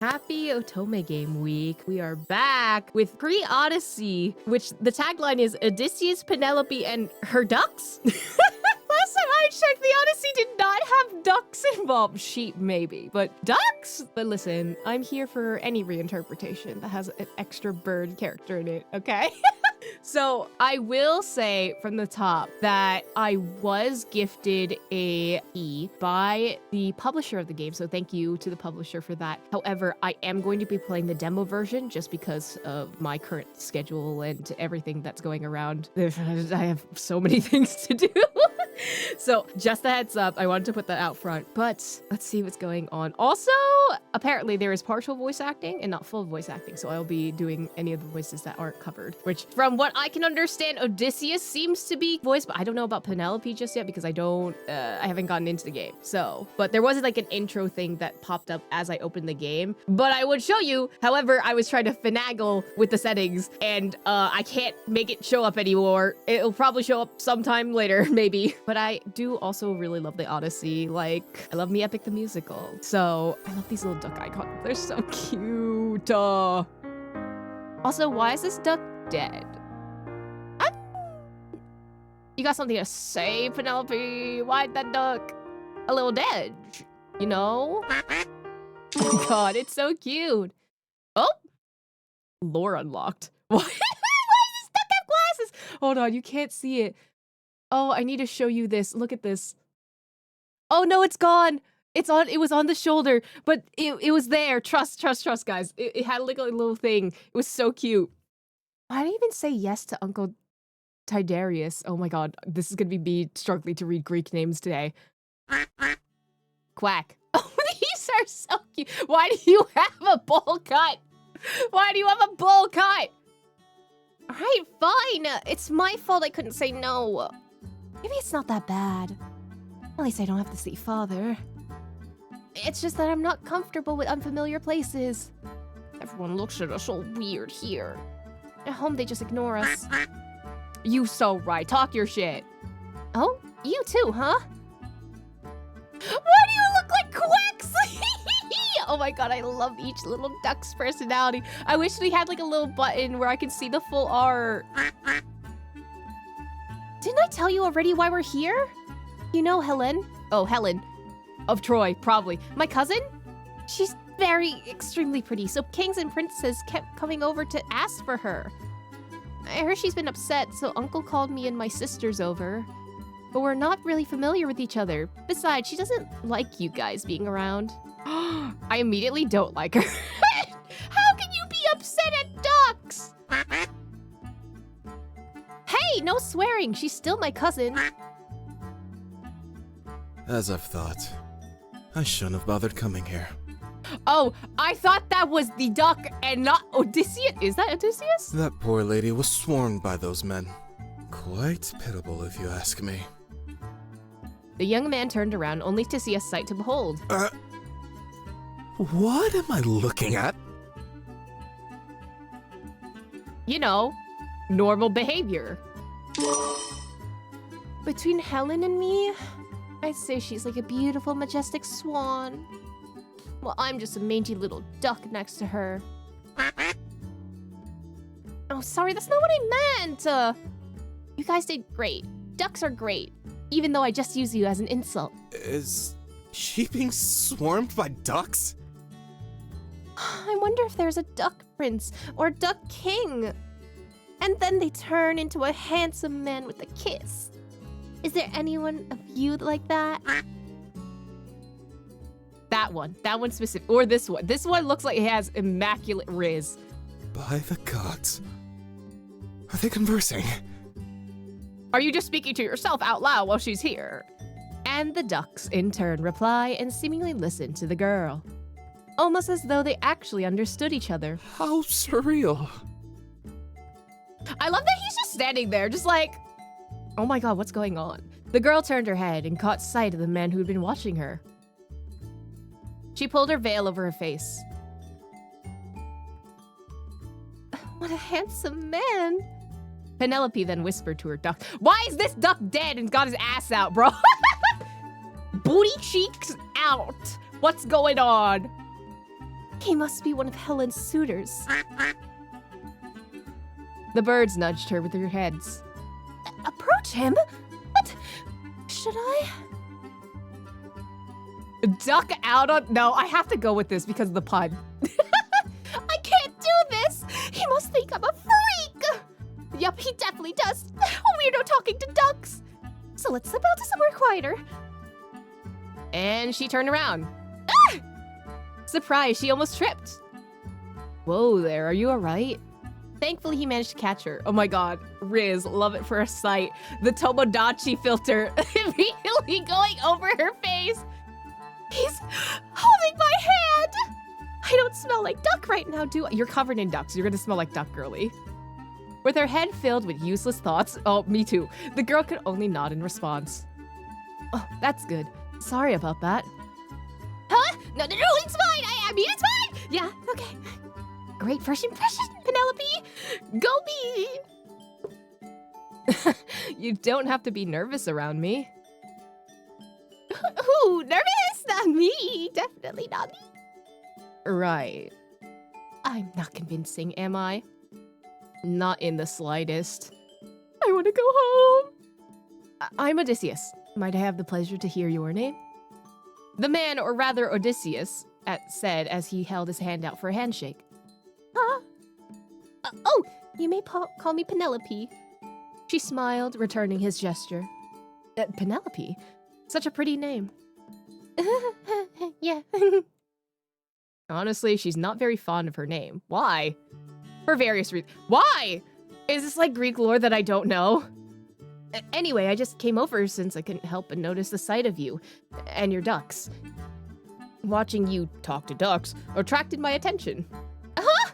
Happy Otome Game Week. We are back with Pre-Odyssey, which the tagline is Odysseus, Penelope, and her ducks? Last time I checked, the Odyssey did not have ducks involved. Sheep, maybe, but ducks? But listen, I'm here for any reinterpretation that has an extra bird character in it, okay? So I will say from the top that I was gifted a key by the publisher of the game, so thank you to the publisher for that. However, I am going to be playing the demo version just because of my current schedule and everything that's going around. I have so many things to do. So just a heads up, I wanted to put that out front, but let's see what's going on. Also, apparently there is partial voice acting and not full voice acting, so I'll be doing any of the voices that aren't covered, which from what I can understand, Odysseus seems to be voiced, but I don't know about Penelope just yet because I haven't gotten into the game. So, but there was like an intro thing that popped up as I opened the game, but I would show you. However, I was trying to finagle with the settings and I can't make it show up anymore. It'll probably show up sometime later, maybe. But I do also really love the Odyssey. Like, I love Me Epic the Musical. So, I love these little duck icons. They're so cute. Also, why is this duck dead? You got something to say, Penelope? Why'd that duck a little dead? You know? Oh God, it's so cute. Oh! Lore unlocked. Why does this duck have glasses? Hold on, you can't see it. Oh, I need to show you this. Look at this. Oh no, it's gone. It was on the shoulder, but it was there. Trust, guys. It had like a little thing. It was so cute. Why did I even say yes to Uncle Tidarius? Oh my God, this is gonna be me struggling to read Greek names today. Quack. Oh, these are so cute. Why do you have a bowl cut? Why do you have a bowl cut? All right, fine. It's my fault I couldn't say no. Maybe it's not that bad. At least I don't have to see father. It's just that I'm not comfortable with unfamiliar places. Everyone looks at us all weird here. At home, they just ignore us. You so right. Talk your shit. Oh, you too, huh? Why do you look like Quack's? Oh my God, I love each little duck's personality. I wish we had like a little button where I could see the full art. Didn't I tell you already why we're here? You know Helen? Oh, Helen. Of Troy, probably. My cousin? She's extremely pretty, so kings and princes kept coming over to ask for her. I heard she's been upset, so Uncle called me and my sisters over. But we're not really familiar with each other. Besides, she doesn't like you guys being around. I immediately don't like her. How can you be upset at ducks? Hey, no swearing. She's still my cousin. As I've thought. I shouldn't have bothered coming here. Oh, I thought that was the duck and not Odysseus. Is that Odysseus? That poor lady was swarmed by those men. Quite pitiable, if you ask me. The young man turned around only to see a sight to behold. What am I looking at? You know, normal behavior. Between Helen and me, I'd say she's like a beautiful, majestic swan. Well, I'm just a mangy little duck next to her. Oh, sorry, that's not what I meant. You guys did great. Ducks are great, even though I just used you as an insult. Is she being swarmed by ducks? I wonder if there's a duck prince or a duck king. And then they turn into a handsome man with a kiss. Is there anyone of you like that? That one specific, or this one. This one looks like it has immaculate riz. By the gods. Are they conversing? Are you just speaking to yourself out loud while she's here? And the ducks, in turn, reply and seemingly listen to the girl. Almost as though they actually understood each other. How surreal. I love that he's just standing there, just like, oh my God, what's going on? The girl turned her head and caught sight of the man who'd been watching her. She pulled her veil over her face. What a handsome man. Penelope then whispered to her duck, why is this duck dead and got his ass out, bro? Booty cheeks out. What's going on? He must be one of Helen's suitors. The birds nudged her with their heads. Approach him? What? Should I? Duck out on... No, I have to go with this because of the pun. I can't do this! He must think I'm a freak! Yup, he definitely does. A weirdo talking to ducks. So let's slip out to somewhere quieter. And she turned around. Ah! Surprise, she almost tripped. Whoa there, are you alright? Thankfully, he managed to catch her. Oh my god, Riz, love it for a sight. The Tomodachi filter immediately going over her face. He's holding my hand! I don't smell like duck right now, do I? You're covered in ducks. You're gonna smell like duck, girly. With her head filled with useless thoughts, oh, me too, the girl could only nod in response. Oh, that's good. Sorry about that. Huh? No, it's fine. I mean, it's fine. Yeah, okay. Great first impression, Penelope. Go me. You don't have to be nervous around me. Who? Nervous? Not me. Definitely not me. Right. I'm not convincing, am I? Not in the slightest. I want to go home. I'm Odysseus. Might I have the pleasure to hear your name? The man, or rather Odysseus, said as he held his hand out for a handshake. Huh? Oh, you may call me Penelope. She smiled, returning his gesture. Penelope? Such a pretty name. Yeah. Honestly, she's not very fond of her name. Why? For various reasons. Why? Is this like Greek lore that I don't know? Anyway, I just came over since I couldn't help but notice the sight of you and your ducks. Watching you talk to ducks attracted my attention. Huh?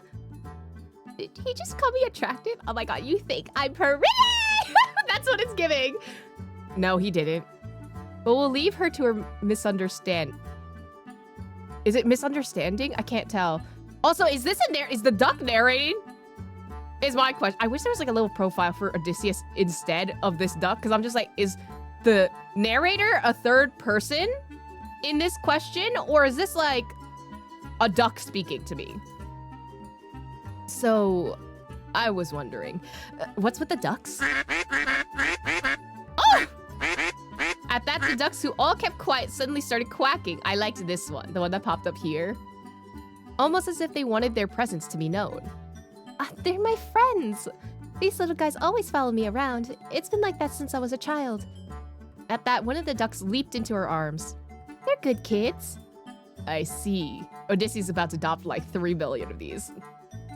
Did he just call me attractive? Oh my god, you think I'm pretty? That's what it's giving. No, he didn't. But we'll leave her to her misunderstand. Is it misunderstanding? I can't tell. Also, is the duck narrating? Is my question. I wish there was like a little profile for Odysseus instead of this duck, because I'm just like, is the narrator a third person in this question, or is this like a duck speaking to me? So, I was wondering, what's with the ducks? Oh! At that, the ducks, who all kept quiet, suddenly started quacking. I liked this one, the one that popped up here. Almost as if they wanted their presence to be known. They're my friends. These little guys always follow me around. It's been like that since I was a child. At that, one of the ducks leaped into her arms. They're good kids. I see. Odysseus is about to adopt like 3 million of these.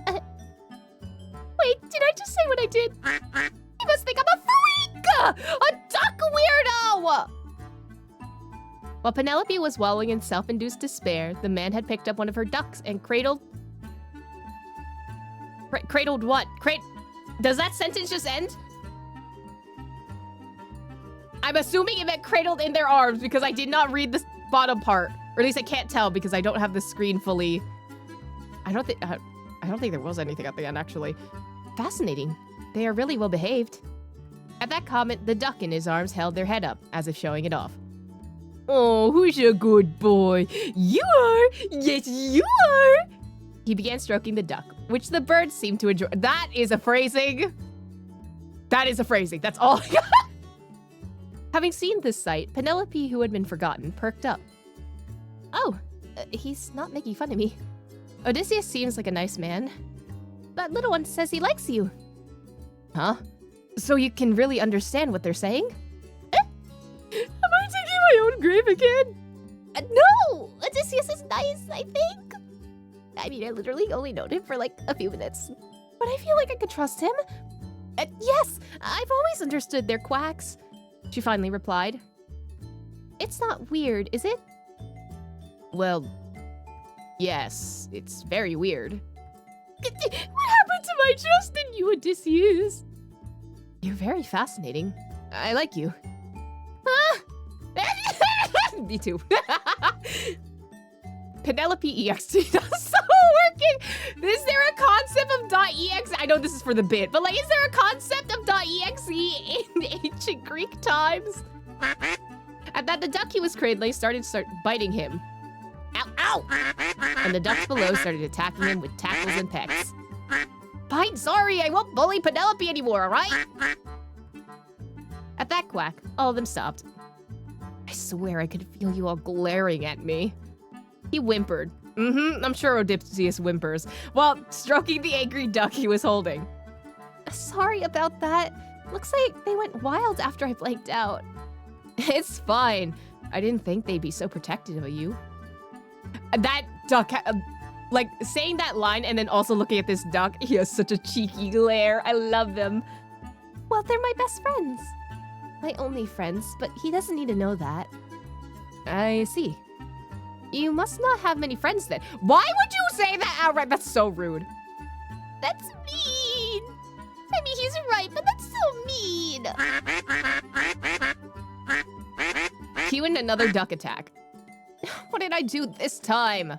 Wait, did I just say what I did? You must think I'm a freak! A duck weirdo! While Penelope was wallowing in self-induced despair, the man had picked up one of her ducks and cradled... Cradled what? Does that sentence just end? I'm assuming it meant cradled in their arms because I did not read the bottom part. Or at least I can't tell because I don't have the screen fully... I don't think there was anything at the end, actually. Fascinating. They are really well behaved. At that comment, the duck in his arms held their head up, as if showing it off. Oh, who's a good boy? You are! Yes, you are! He began stroking the duck, which the birds seemed to enjoy. That is a phrasing. That is a phrasing. That's all I got. Having seen this sight, Penelope, who had been forgotten, perked up. Oh, he's not making fun of me. Odysseus seems like a nice man. That little one says he likes you. Huh? So you can really understand what they're saying? Am I taking my own grave again? No! Odysseus is nice, I think. I mean, I literally only known him for like a few minutes. But I feel like I could trust him. Yes, I've always understood their quacks, she finally replied. It's not weird, is it? Well, yes, it's very weird. What happened to my trust in you, Odysseus? You're very fascinating. I like you. Me too. Penelope EXT, that's so working. Is there a concept of .exe? I know this is for the bit, but like, is there a concept of .exe in ancient Greek times? At that, the duck he was cradling started biting him. Ow, ow! And the ducks below started attacking him with tackles and pecks. Fine, sorry, I won't bully Penelope anymore, alright? At that quack, all of them stopped. I swear I could feel you all glaring at me. He whimpered. I'm sure Odysseus whimpers, while stroking the angry duck he was holding. Sorry about that. Looks like they went wild after I blanked out. It's fine. I didn't think they'd be so protective of you. That duck, like, saying that line and then also looking at this duck, he has such a cheeky glare. I love them. Well, they're my best friends. My only friends, but he doesn't need to know that. I see. You must not have many friends then. Why would you say that outright? That's so rude. That's mean. I mean, he's right, but that's so mean. Cue in another duck attack. What did I do this time?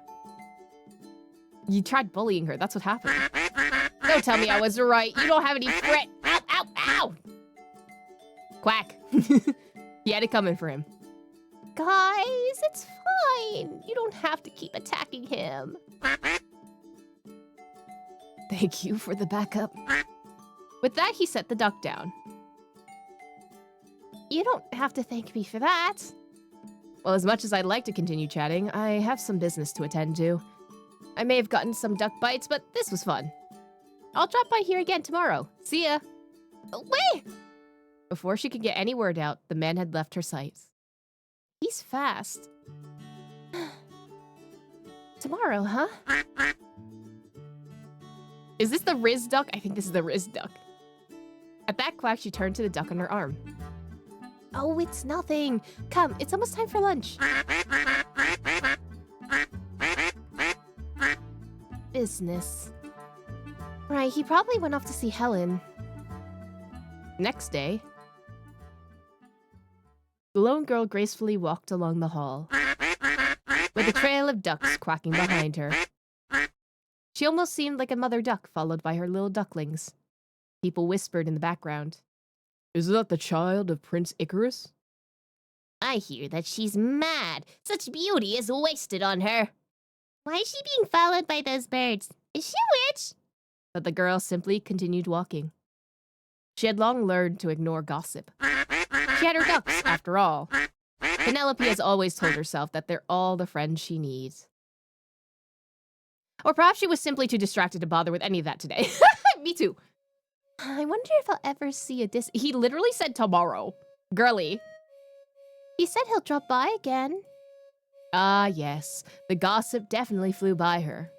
You tried bullying her. That's what happened. Don't tell me I was right. You don't have any friends. Ow, ow, ow. Quack. He had it coming for him. Guys, it's fine. You don't have to keep attacking him. Thank you for the backup. With that, he set the duck down. You don't have to thank me for that. Well, as much as I'd like to continue chatting, I have some business to attend to. I may have gotten some duck bites, but this was fun. I'll drop by here again tomorrow. See ya. Wait! Before she could get any word out, the man had left her sight. He's fast. Tomorrow, huh? Is this the Riz duck? I think this is the Riz duck. At that quack, she turned to the duck on her arm. Oh, it's nothing. Come, it's almost time for lunch. Business. Right, he probably went off to see Helen. Next day, the lone girl gracefully walked along the hall, with a trail of ducks quacking behind her. She almost seemed like a mother duck followed by her little ducklings. People whispered in the background. Is that the child of Prince Icarus? I hear that she's mad. Such beauty is wasted on her. Why is she being followed by those birds? Is she a witch? But the girl simply continued walking. She had long learned to ignore gossip. She had her ducks, after all. Penelope has always told herself that they're all the friends she needs. Or perhaps she was simply too distracted to bother with any of that today. Me too. I wonder if I'll ever see Odysseus. He literally said tomorrow. Girly. He said he'll drop by again. Ah, yes. The gossip definitely flew by her.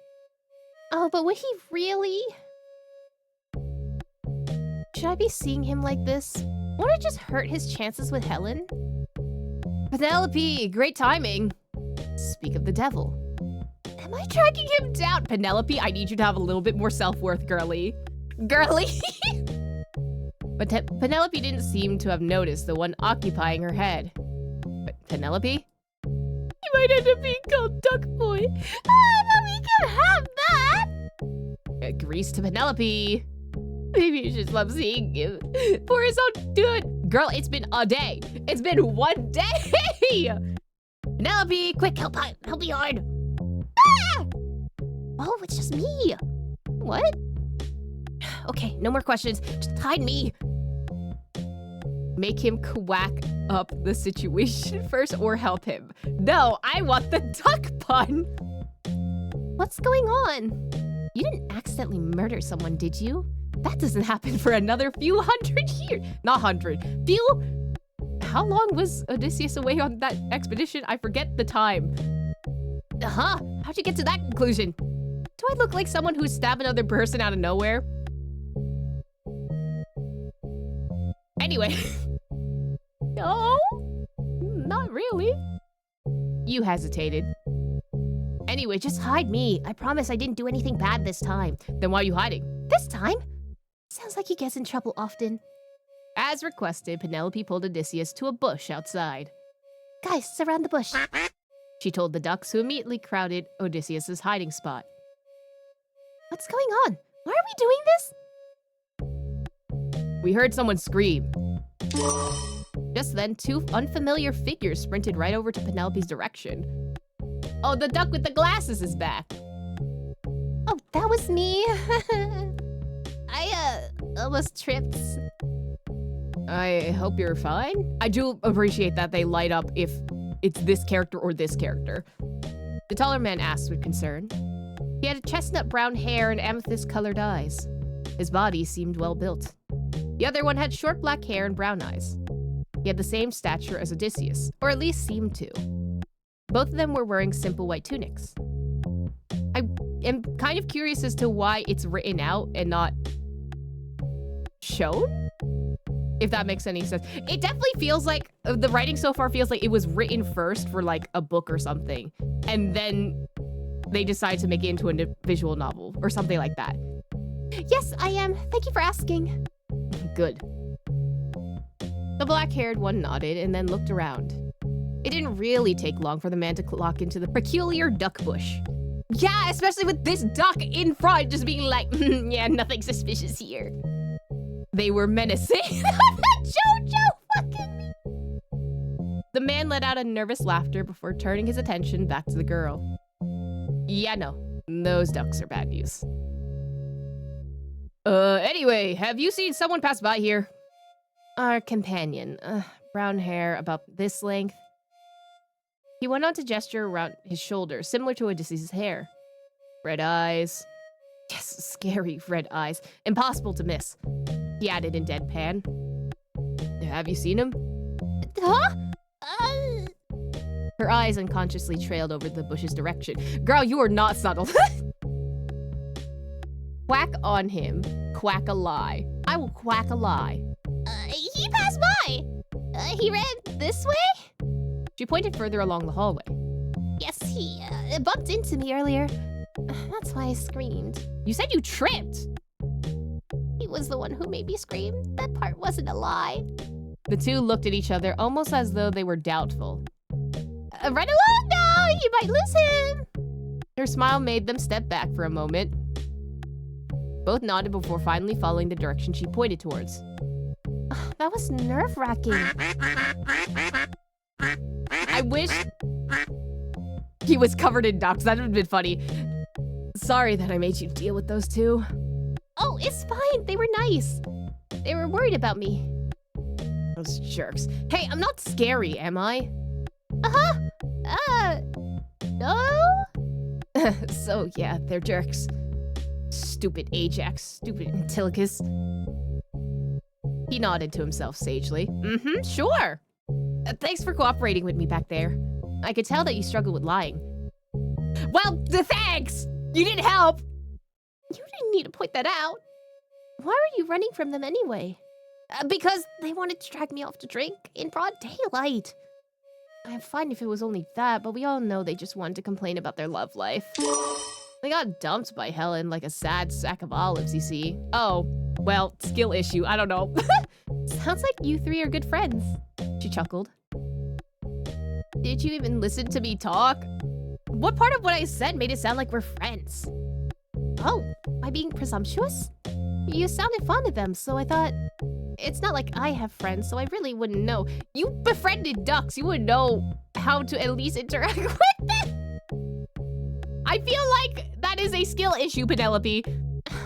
Oh, but would he really? Should I be seeing him like this? Won't it just hurt his chances with Helen? Penelope, great timing. Speak of the devil. Am I tracking him down? Penelope, I need you to have a little bit more self-worth, girly. Girly! But Penelope didn't seem to have noticed the one occupying her head. But Penelope? He might end up being called Duck Boy. Ah, but we can have that! Grease to Penelope. Maybe you should love seeing him for his own good. Girl, it's been a day. It's been one day! Penelope, quick, help me hard. Ah! Oh, it's just me. What? Okay, no more questions. Just hide me. Make him quack up the situation first or help him. No, I want the duck pun. What's going on? You didn't accidentally murder someone, did you? That doesn't happen for another few hundred years. Not hundred. Few... How long was Odysseus away on that expedition? I forget the time. Uh-huh. How'd you get to that conclusion? Do I look like someone who stabbed another person out of nowhere? Anyway. No, not really. You hesitated. Anyway, just hide me. I promise I didn't do anything bad this time. Then why are you hiding? This time? Sounds like he gets in trouble often. As requested, Penelope pulled Odysseus to a bush outside. Guys, surround the bush. She told the ducks, who immediately crowded Odysseus's hiding spot. What's going on? Why are we doing this? We heard someone scream. Just then, two unfamiliar figures sprinted right over to Penelope's direction. Oh, the duck with the glasses is back. Oh, that was me. I almost tripped. I hope you're fine. I do appreciate that they light up if it's this character or this character. The taller man asked with concern. He had chestnut brown hair and amethyst-colored eyes. His body seemed well built. The other one had short black hair and brown eyes. He had the same stature as Odysseus, or at least seemed to. Both of them were wearing simple white tunics. I am kind of curious as to why it's written out and not shown, if that makes any sense. It definitely feels like, the writing so far feels like it was written first for like a book or something, and then they decided to make it into a visual novel or something like that. Yes, I am. Thank you for asking. Good. The black-haired one nodded and then looked around. It didn't really take long for the man to clock into the peculiar duck bush. Yeah, especially with this duck in front just being like, yeah, nothing suspicious here. They were menacing. Jojo fucking me. The man let out a nervous laughter before turning his attention back to the girl. Yeah, no, those ducks are bad news. Anyway, have you seen someone pass by here? Our companion, brown hair about this length. He went on to gesture around his shoulder, similar to Odysseus' hair. Red eyes. Yes, scary red eyes. Impossible to miss. He added in deadpan. Have you seen him? Huh? Her eyes unconsciously trailed over the bush's direction. Girl, you are not subtle. Quack on him. Quack a lie. I will quack a lie. He passed by. He ran this way? She pointed further along the hallway. Yes, he bumped into me earlier. That's why I screamed. You said you tripped. He was the one who made me scream. That part wasn't a lie. The two looked at each other almost as though they were doubtful. Run along now, you might lose him. Her smile made them step back for a moment. Both nodded before finally following the direction she pointed towards. That was nerve-wracking. I wish he was covered in ducks. That would have been funny. Sorry that I made you deal with those two. Oh, it's fine. They were nice. They were worried about me. Those jerks. Hey, I'm not scary, am I? No? So, yeah, they're jerks. Stupid Ajax. Stupid Antilochus. He nodded to himself sagely. Mm-hmm, sure. Thanks for cooperating with me back there. I could tell that you struggle with lying. Well, thanks! You didn't help! You didn't need to point that out. Why were you running from them anyway? Because they wanted to drag me off to drink in broad daylight. I'm fine if it was only that, but we all know they just wanted to complain about their love life. They got dumped by Helen like a sad sack of olives, you see. Oh, well, skill issue, I don't know. Sounds like you three are good friends. She chuckled. Did you even listen to me talk? What part of what I said made it sound like we're friends? Oh, am I being presumptuous? You sounded fond of them, so I thought... It's not like I have friends, so I really wouldn't know. You befriended ducks. You would know how to at least interact with them. I feel like that is a skill issue, Penelope.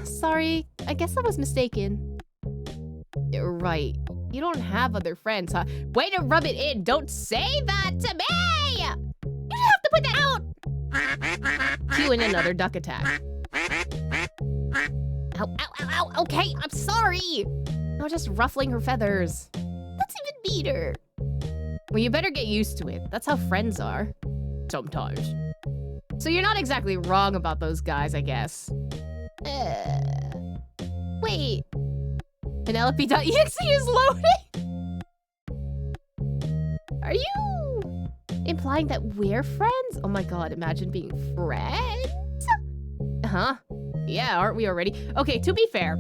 Sorry, I guess I was mistaken. You're right. You don't have other friends, huh? Way to rub it in. Don't say that to me! You didn't have to put that out! Cue in another duck attack. Ow, ow, ow, ow, okay, I'm sorry! Not just ruffling her feathers. That's even meaner. Well, you better get used to it. That's how friends are. Sometimes. So you're not exactly wrong about those guys, I guess. Wait. Penelope.exe is loading! Are you implying that we're friends? Oh my god, imagine being friends? Huh? Yeah, aren't we already? Okay, to be fair,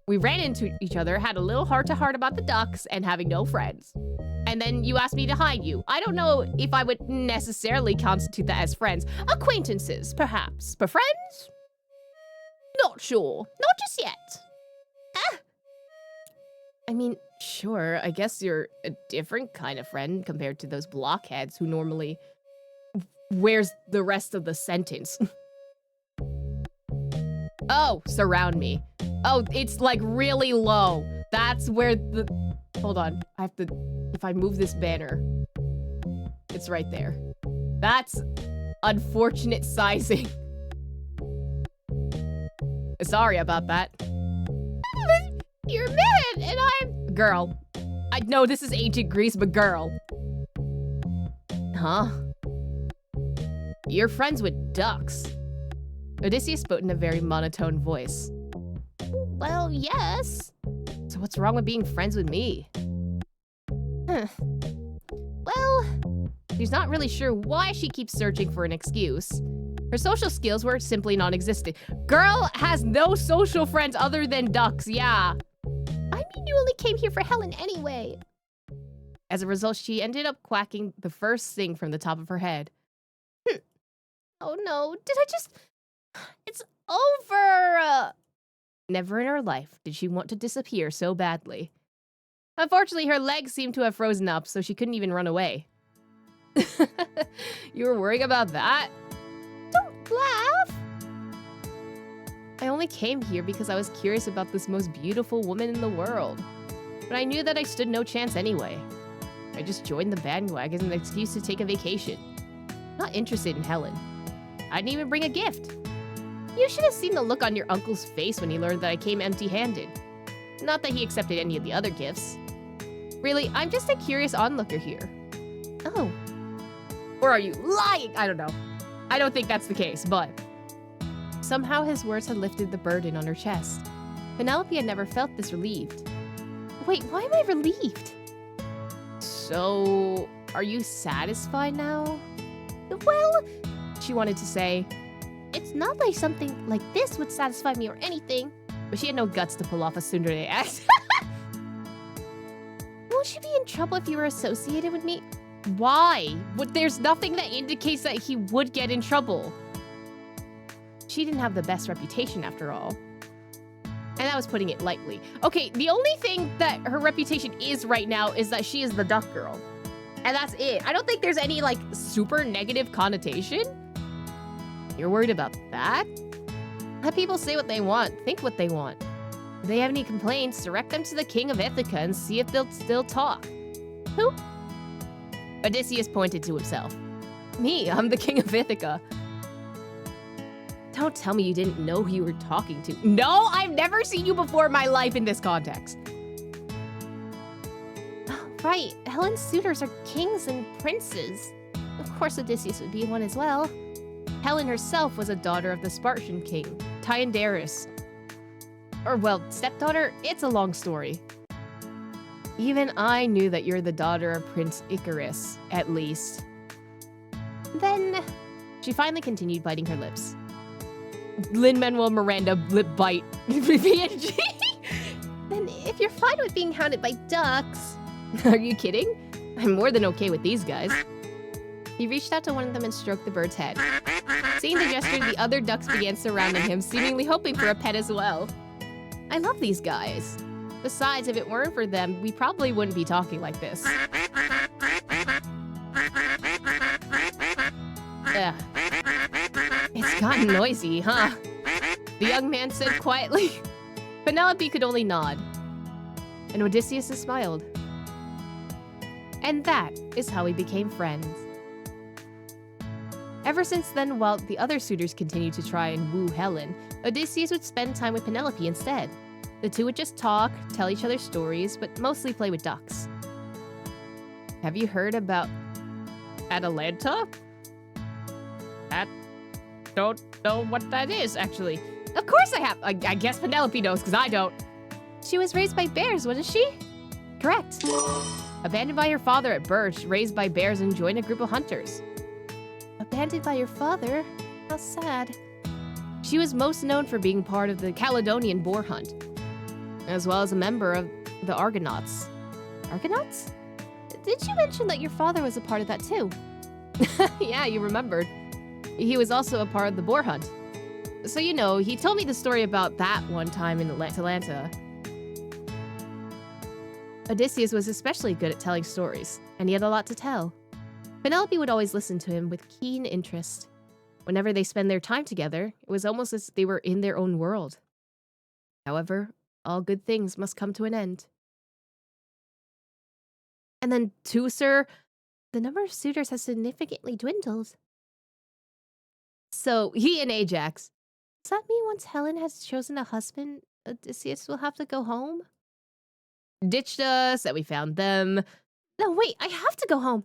we ran into each other, had a little heart-to-heart about the ducks and having no friends. And then you asked me to hide you. I don't know if I would necessarily constitute that as friends. Acquaintances, perhaps. But friends? Not sure. Not just yet. I mean, sure, I guess you're a different kind of friend compared to those blockheads who normally Where's the rest of the sentence? Oh, surround me. Oh, it's like really low. That's where the... Hold on. I have to... If I move this banner, it's right there. That's unfortunate sizing. Sorry about that. You're mad, and I'm... Girl. I know this is ancient Greece, but girl. Huh? You're friends with ducks. Odysseus spoke in a very monotone voice. Well, yes. So what's wrong with being friends with me? Well, She's not really sure why she keeps searching for an excuse. Her social skills were simply non-existent. Girl has no social friends other than ducks, yeah. I mean, you only came here for Helen anyway. As a result, she ended up quacking the first thing from the top of her head. Oh no, did I just... It's over! Never in her life did she want to disappear so badly. Unfortunately, her legs seemed to have frozen up, so she couldn't even run away. You were worrying about that? Don't laugh! I only came here because I was curious about this most beautiful woman in the world. But I knew that I stood no chance anyway. I just joined the bandwagon as an excuse to take a vacation. Not interested in Helen. I didn't even bring a gift. You should have seen the look on your uncle's face when he learned that I came empty-handed. Not that he accepted any of the other gifts. Really, I'm just a curious onlooker here. Oh. Or are you lying? I don't know. I don't think that's the case, but... Somehow his words had lifted the burden on her chest. Penelope had never felt this relieved. Wait, why am I relieved? So... are you satisfied now? Well, She wanted to say, it's not like something like this would satisfy me or anything. but she had no guts to pull off a tsundere act. Won't you be in trouble if you were associated with me? Why? There's nothing that indicates that he would get in trouble. She didn't have the best reputation after all. And that was putting it lightly. Okay, the only thing that her reputation is right now is that she is the duck girl. And that's it. I don't think there's any, like, super negative connotation. You're worried about that? Let people say what they want, think what they want. If they have any complaints, direct them to the king of Ithaca and see if they'll still talk. Who? Odysseus pointed to himself. Me, I'm the king of Ithaca. Don't tell me you didn't know who you were talking to. No, I've never seen you before in my life in this context. Oh, right, Helen's suitors are kings and princes. Of course Odysseus would be one as well. Helen herself was a daughter of the Spartan king, Tyndareus. Or, well, stepdaughter? It's a long story. Even I knew that you're the daughter of Prince Icarus, at least. Then... She finally continued biting her lips. Lin-Manuel Miranda lip bite. PNG. Then if you're fine with being hounded by ducks... Are you kidding? I'm more than okay with these guys. He reached out to one of them and stroked the bird's head. Seeing the gesture, the other ducks began surrounding him, seemingly hoping for a pet as well. I love these guys. Besides, if it weren't for them, we probably wouldn't be talking like this. Ugh. It's gotten noisy, huh? The young man said quietly. Penelope could only nod. And Odysseus smiled. And that is how we became friends. Ever since then, while the other suitors continued to try and woo Helen, Odysseus would spend time with Penelope instead. The two would just talk, tell each other stories, but mostly play with ducks. Have you heard about Atalanta? I don't know what that is, actually. Of course I have. I guess Penelope knows, because I don't. She was raised by bears, wasn't she? Correct. Abandoned by her father at birth, raised by bears, and joined a group of hunters. Abandoned by your father? How sad. She was most known for being part of the Caledonian boar hunt, as well as a member of the Argonauts. Argonauts? Did you mention that your father was a part of that too? Yeah, you remembered. He was also a part of the boar hunt. So, you know, he told me the story about that one time in Atalanta. Odysseus was especially good at telling stories, and he had a lot to tell. Penelope would always listen to him with keen interest. Whenever they spend their time together, it was almost as if they were in their own world. However, all good things must come to an end. And then, too, sir, the number of suitors has significantly dwindled. So, he and Ajax. Does that mean once Helen has chosen a husband, Odysseus will have to go home? Ditched us, and we found them. No, wait, I have to go home.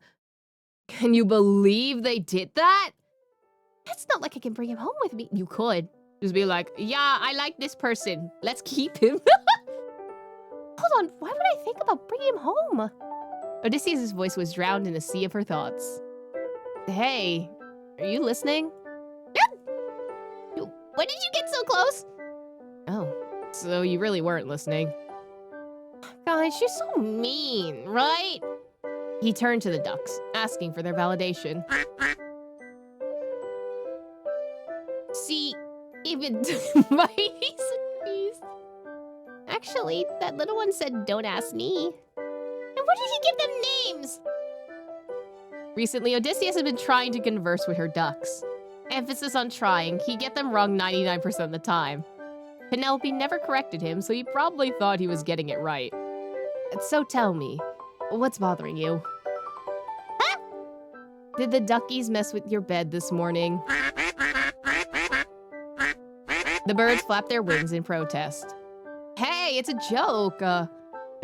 Can you believe they did that? It's not like I can bring him home with me. You could. Just be like, yeah, I like this person. Let's keep him. Hold on, why would I think about bringing him home? Odysseus' voice was drowned in a sea of her thoughts. Hey, are you listening? When did you get so close? Oh, so you really weren't listening. Guys, you're so mean, right? He turned to the ducks, asking for their validation. See, even Mighty's agrees. Actually, that little one said, don't ask me. And what did he give them names? Recently, Odysseus had been trying to converse with her ducks. Emphasis on trying, he'd get them wrong 99% of the time. Penelope never corrected him, so he probably thought he was getting it right. So tell me, what's bothering you? Huh? Did the duckies mess with your bed this morning? The birds flapped their wings in protest. Hey, it's a joke. The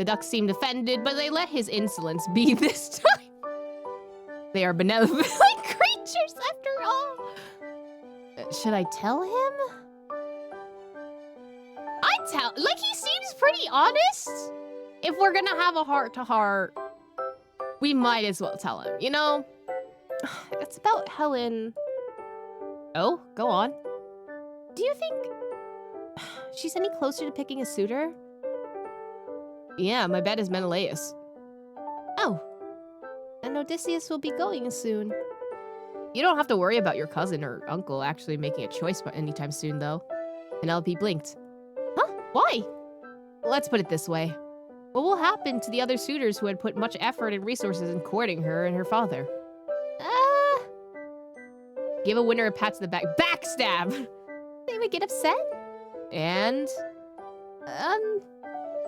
ducks seemed offended, but they let his insolence be this time. They are benevolent creatures after all. Should I tell him? Like, he seems pretty honest. If we're gonna have a heart-to-heart, we might as well tell him, you know? It's about Helen. Oh, go on. Do you think she's any closer to picking a suitor? Yeah, my bet is Menelaus. Oh. And Odysseus will be going soon. You don't have to worry about your cousin or uncle actually making a choice anytime soon, though. Penelope blinked. Huh? Why? Let's put it this way. What will happen to the other suitors who had put much effort and resources in courting her and her father? Give a winner a pat to the back. Backstab! They would get upset. And?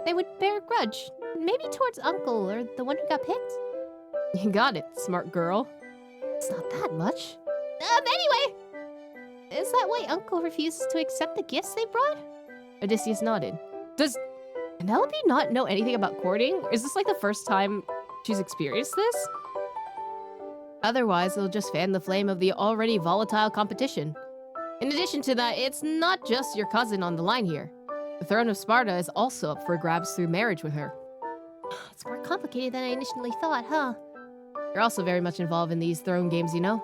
They would bear a grudge. Maybe towards Uncle or the one who got picked. You got it, smart girl. It's not that much. Anyway! Is that why Uncle refuses to accept the gifts they brought? Odysseus nodded. Does Penelope not know anything about courting? Is this like the first time she's experienced this? Otherwise, they'll just fan the flame of the already volatile competition. In addition to that, it's not just your cousin on the line here. The throne of Sparta is also up for grabs through marriage with her. It's more complicated than I initially thought, huh? You're also very much involved in these throne games, you know?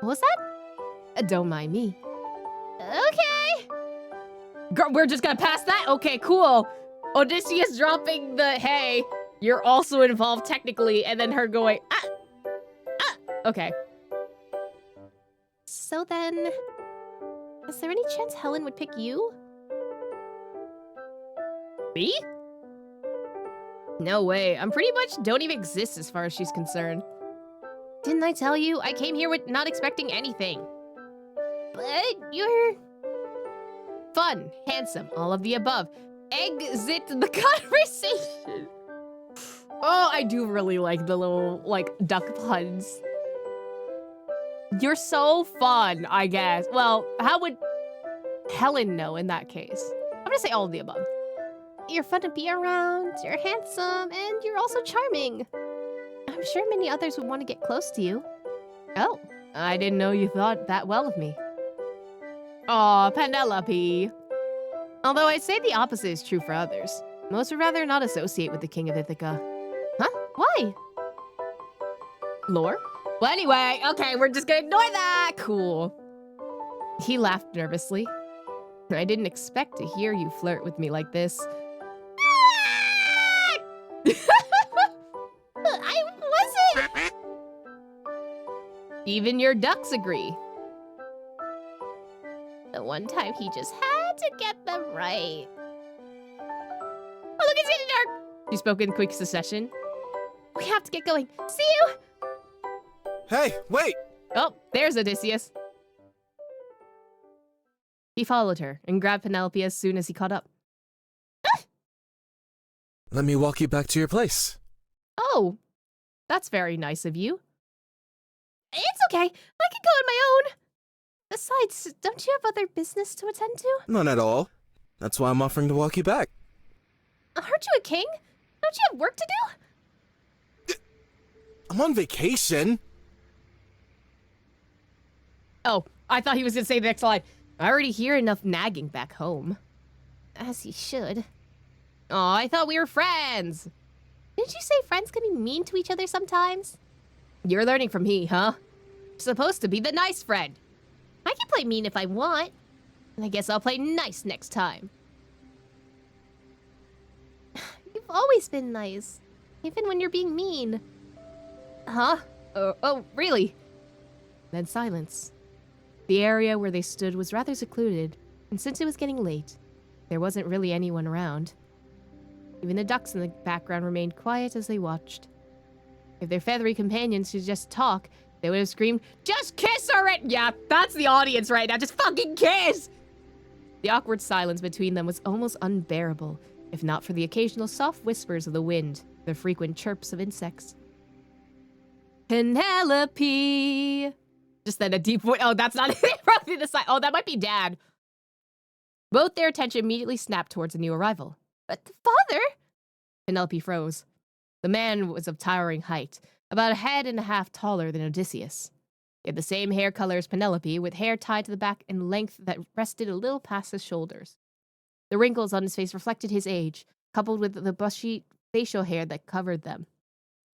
What was that? Don't mind me. Okay! Girl, we're just gonna pass that? Okay, cool. Odysseus dropping the, hey, you're also involved technically, and then her going, okay. So then, is there any chance Helen would pick you? Me? No way. I'm pretty much don't even exist as far as she's concerned. Didn't I tell you? I came here with not expecting anything. But you're... Fun, handsome, all of the above. Exit the conversation. Oh, I do really like the little, like, duck puns. You're so fun, I guess. Well, how would Helen know in that case? I'm gonna say all of the above. You're fun to be around, you're handsome, and you're also charming. I'm sure many others would want to get close to you. Oh, I didn't know you thought that well of me. Aw, Penelope. Although I'd say the opposite is true for others. Most would rather not associate with the king of Ithaca. Huh? Why? Lore? Well, anyway, okay, we're just gonna ignore that. Cool. He laughed nervously. I didn't expect to hear you flirt with me like this. I wasn't! Even your ducks agree. The one time he just had to get them right. Oh, look, it's getting dark! She spoke in quick succession. We have to get going. See you! Hey, wait! Oh, there's Odysseus. He followed her and grabbed Penelope as soon as he caught up. Let me walk you back to your place. Oh, that's very nice of you. It's okay. I can go on my own. Besides, don't you have other business to attend to? None at all. That's why I'm offering to walk you back. Aren't you a king? Don't you have work to do? I'm on vacation. Oh, I thought he was gonna say the next line. I already hear enough nagging back home. As you should. Oh, I thought we were friends. Didn't you say friends can be mean to each other sometimes? You're learning from me, huh? Supposed to be the nice friend. I can play mean if I want. And I guess I'll play nice next time. You've always been nice. Even when you're being mean. Huh? Oh, really? Then silence. The area where they stood was rather secluded, and since it was getting late, there wasn't really anyone around. Even the ducks in the background remained quiet as they watched. If their feathery companions could just talk, they would have screamed, "Just kiss already!" Yeah, that's the audience right now. Just fucking kiss! The awkward silence between them was almost unbearable, if not for the occasional soft whispers of the wind, the frequent chirps of insects. Penelope! Just then a deep voice. Oh, that's not it. Probably the side. Oh, that might be Dad. Both their attention immediately snapped towards a new arrival. But father? Penelope froze. The man was of towering height, about a head and a half taller than Odysseus. He had the same hair color as Penelope, with hair tied to the back in length that rested a little past his shoulders. The wrinkles on his face reflected his age, coupled with the bushy facial hair that covered them.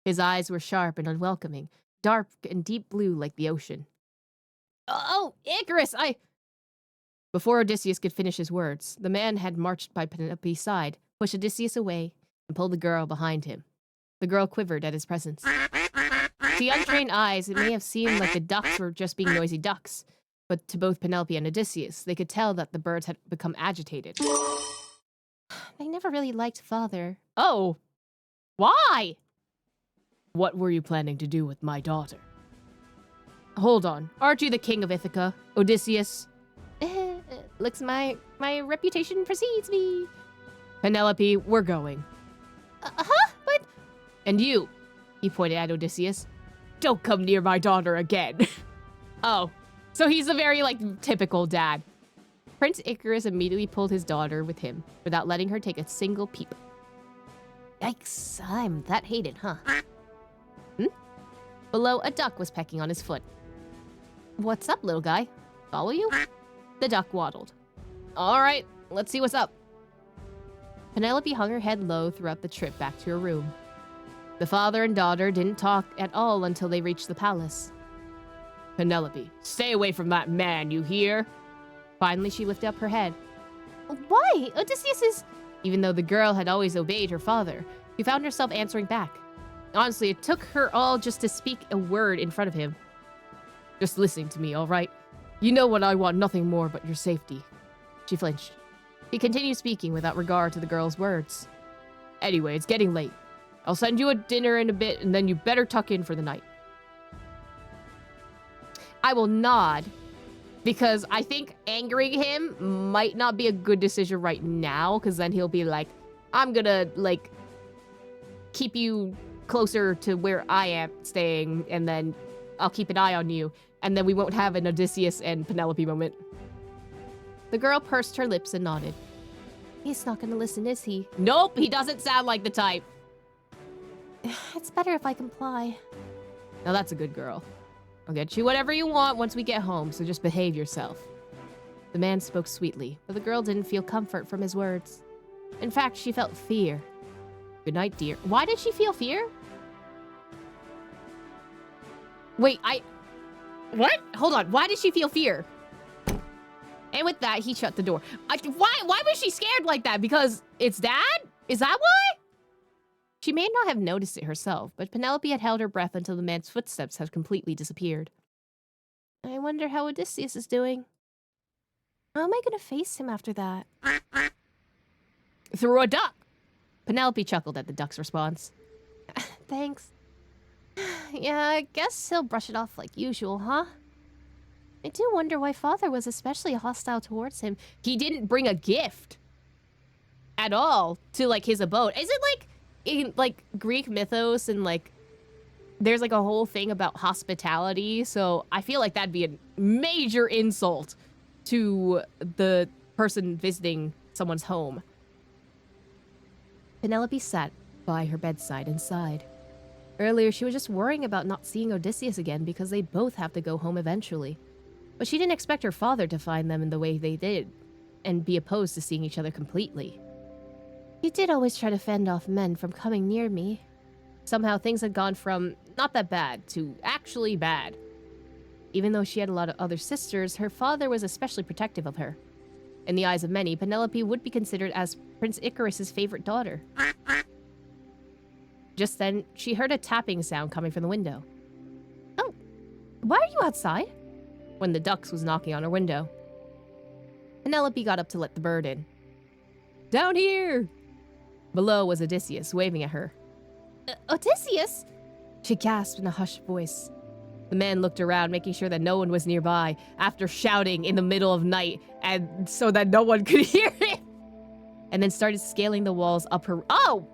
His eyes were sharp and unwelcoming, dark and deep blue like the ocean. Oh, Icarus, Before Odysseus could finish his words, the man had marched by Penelope's side, pushed Odysseus away, and pulled the girl behind him. The girl quivered at his presence. To untrained eyes, it may have seemed like the ducks were just being noisy ducks, but to both Penelope and Odysseus, they could tell that the birds had become agitated. I never really liked father. Oh, why? What were you planning to do with my daughter? Hold on, aren't you the king of Ithaca, Odysseus? Looks my reputation precedes me. Penelope, we're going. Huh? But... And you, he pointed at Odysseus, don't come near my daughter again. Oh, so he's a very, typical dad. Prince Icarus immediately pulled his daughter with him, without letting her take a single peep. Yikes, I'm that hated, huh? Below, a duck was pecking on his foot. What's up, little guy? Follow you? The duck waddled. All right, let's see what's up. Penelope hung her head low throughout the trip back to her room. The father and daughter didn't talk at all until they reached the palace. Penelope, stay away from that man, you hear? Finally, she lifted up her head. Why? Odysseus is... Even though the girl had always obeyed her father, she found herself answering back. Honestly, it took her all just to speak a word in front of him. Just listening to me, all right? You know what I want nothing more but your safety. She flinched. He continued speaking without regard to the girl's words. Anyway, it's getting late. I'll send you a dinner in a bit, and then you better tuck in for the night. I will nod, because I think angering him might not be a good decision right now, because then he'll be like, I'm gonna, keep you closer to where I am staying, and then I'll keep an eye on you, and then we won't have an Odysseus and Penelope moment. The girl pursed her lips and nodded. He's not gonna listen, is he? Nope, he doesn't sound like the type. It's better if I comply. Now that's a good girl. I'll get you whatever you want once we get home, so just behave yourself. The man spoke sweetly, but the girl didn't feel comfort from his words. In fact, she felt fear. Good night, dear. Why did she feel fear? Wait, What? Hold on. Why did she feel fear? And with that, he shut the door. Why was she scared like that? Because it's Dad? Is that why? She may not have noticed it herself, but Penelope had held her breath until the man's footsteps had completely disappeared. I wonder how Odysseus is doing. How am I gonna face him after that? Through a duck. Penelope chuckled at the duck's response. Thanks. Yeah, I guess he'll brush it off like usual, huh? I do wonder why Father was especially hostile towards him. He didn't bring a gift at all to, like, his abode. Is it, like, in, like, Greek mythos and, like, there's, like, a whole thing about hospitality, so I feel like that'd be a major insult to the person visiting someone's home. Penelope sat by her bedside and sighed. Earlier, she was just worrying about not seeing Odysseus again because they both have to go home eventually. But she didn't expect her father to find them in the way they did and be opposed to seeing each other completely. He did always try to fend off men from coming near me. Somehow things had gone from not that bad to actually bad. Even though she had a lot of other sisters, her father was especially protective of her. In the eyes of many, Penelope would be considered as Prince Icarus's favorite daughter. Just then, she heard a tapping sound coming from the window. Oh, why are you outside? When the ducks was knocking on her window. Penelope got up to let the bird in. Down here! Below was Odysseus, waving at her. Odysseus? She gasped in a hushed voice. The man looked around, making sure that no one was nearby, after shouting in the middle of night, and so that no one could hear it. And then started scaling the walls up her— Oh!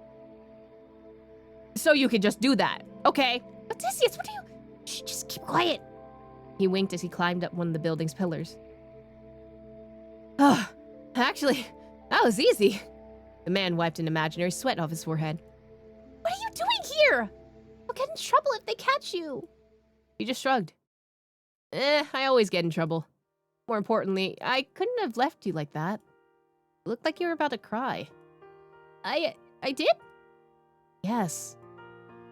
So you could just do that. Okay. Odysseus, what are you— Shh, just keep quiet. He winked as he climbed up one of the building's pillars. Oh, actually, that was easy. The man wiped an imaginary sweat off his forehead. What are you doing here? You'll get in trouble if they catch you. He just shrugged. I always get in trouble. More importantly, I couldn't have left you like that. You looked like you were about to cry. I did? Yes.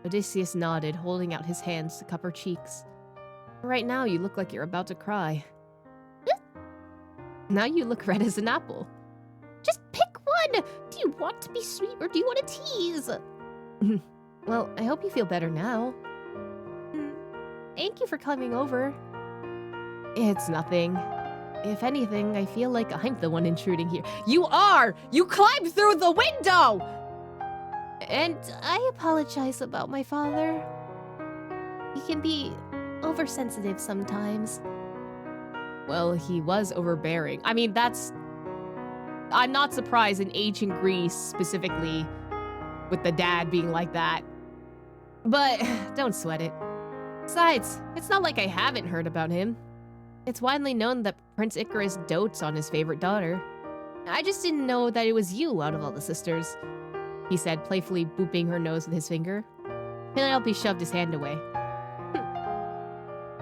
Odysseus nodded, holding out his hands to cup her cheeks. Right now, you look like you're about to cry. Now you look red as an apple. Just pick one! Do you want to be sweet or do you want to tease? Well, I hope you feel better now. Thank you for coming over. It's nothing. If anything, I feel like I'm the one intruding here. You are! You climbed through the window! And I apologize about my father. He can be oversensitive sometimes. Well, he was overbearing. I mean, I'm not surprised in ancient Greece, specifically, with the dad being like that. But don't sweat it. Besides, it's not like I haven't heard about him. It's widely known that Prince Icarus dotes on his favorite daughter. I just didn't know that it was you out of all the sisters, he said, playfully booping her nose with his finger. Penelope shoved his hand away.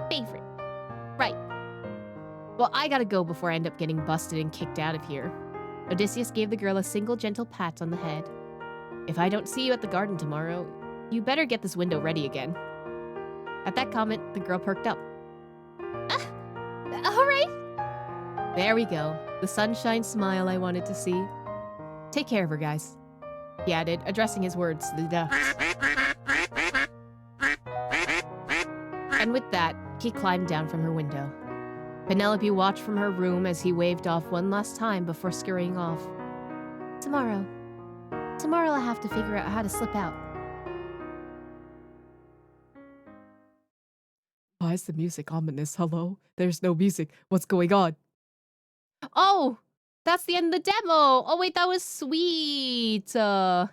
Favorite. Right. Well, I gotta go before I end up getting busted and kicked out of here. Odysseus gave the girl a single gentle pat on the head. If I don't see you at the garden tomorrow, you better get this window ready again. At that comment, the girl perked up. All right. There we go. The sunshine smile I wanted to see. Take care of her, guys. He added, addressing his words to the ducks. And with that, he climbed down from her window. Penelope watched from her room as he waved off one last time before scurrying off. Tomorrow I'll have to figure out how to slip out. Why is the music ominous? Hello? There's no music. What's going on? Oh! That's the end of the demo! Oh wait, that was sweet! Oh,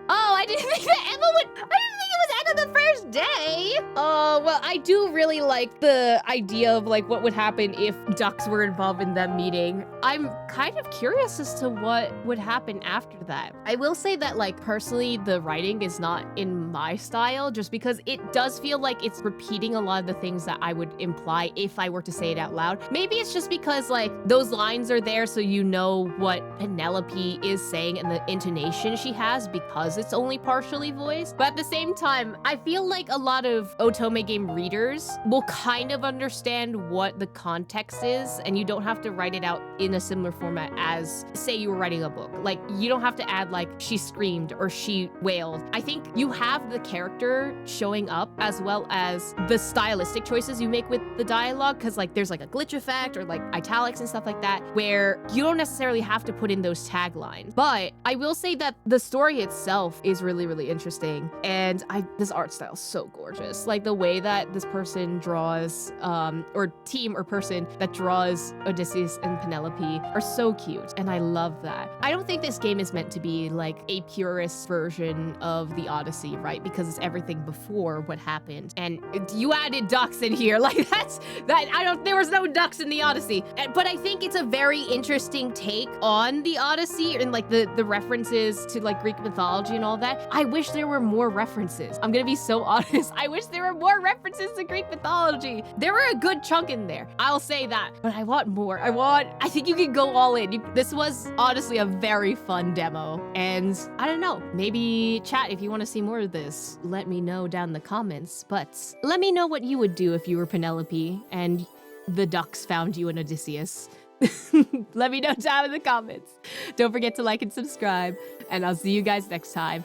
I didn't think the Emma would— I didn't think it was Anta the first day! Well, I do really like the idea of, like, what would happen if ducks were involved in that meeting. I'm kind of curious as to what would happen after that. I will say that, like, personally, the writing is not in my style, just because it does feel like it's repeating a lot of the things that I would imply if I were to say it out loud. Maybe it's just because, like, those lines are there so you know what Penelope is saying and the intonation she has because it's only partially voiced. But at the same time, I feel like a lot of Otome game readers will kind of understand what the context is, and you don't have to write it out in a similar format as, say, you were writing a book. Like, you don't have to add, like, she screamed or she wailed. I think you have the character showing up as well as the stylistic choices you make with the dialogue, because, like, there's, like, a glitch effect or, like, italics and stuff like that, where you don't necessarily have to put in those taglines. But I will say that the story itself is really, really interesting, and this art style is so gorgeous. Like, the way that this person draws, or team or person that draws Odysseus and Penelope are so cute, and I love that. I don't think this game is meant to be like a purist version of the Odyssey, right? Because it's everything before what happened, and you added ducks in here. Like, there was no ducks in the Odyssey. But I think it's a very interesting take on the Odyssey and like the references to like Greek mythology and all that. I wish there were more references. I'm gonna be so honest. I wish there were more references to Greek mythology. There were a good chunk in there, I'll say that, but I want more. I think you can go all in. This was honestly a very fun demo, and I don't know, maybe chat, if you want to see more of this, let me know down in the comments. But let me know what you would do if you were Penelope and the ducks found you in Odysseus. Let me know down in the comments. Don't forget to like and subscribe, and I'll see you guys next time.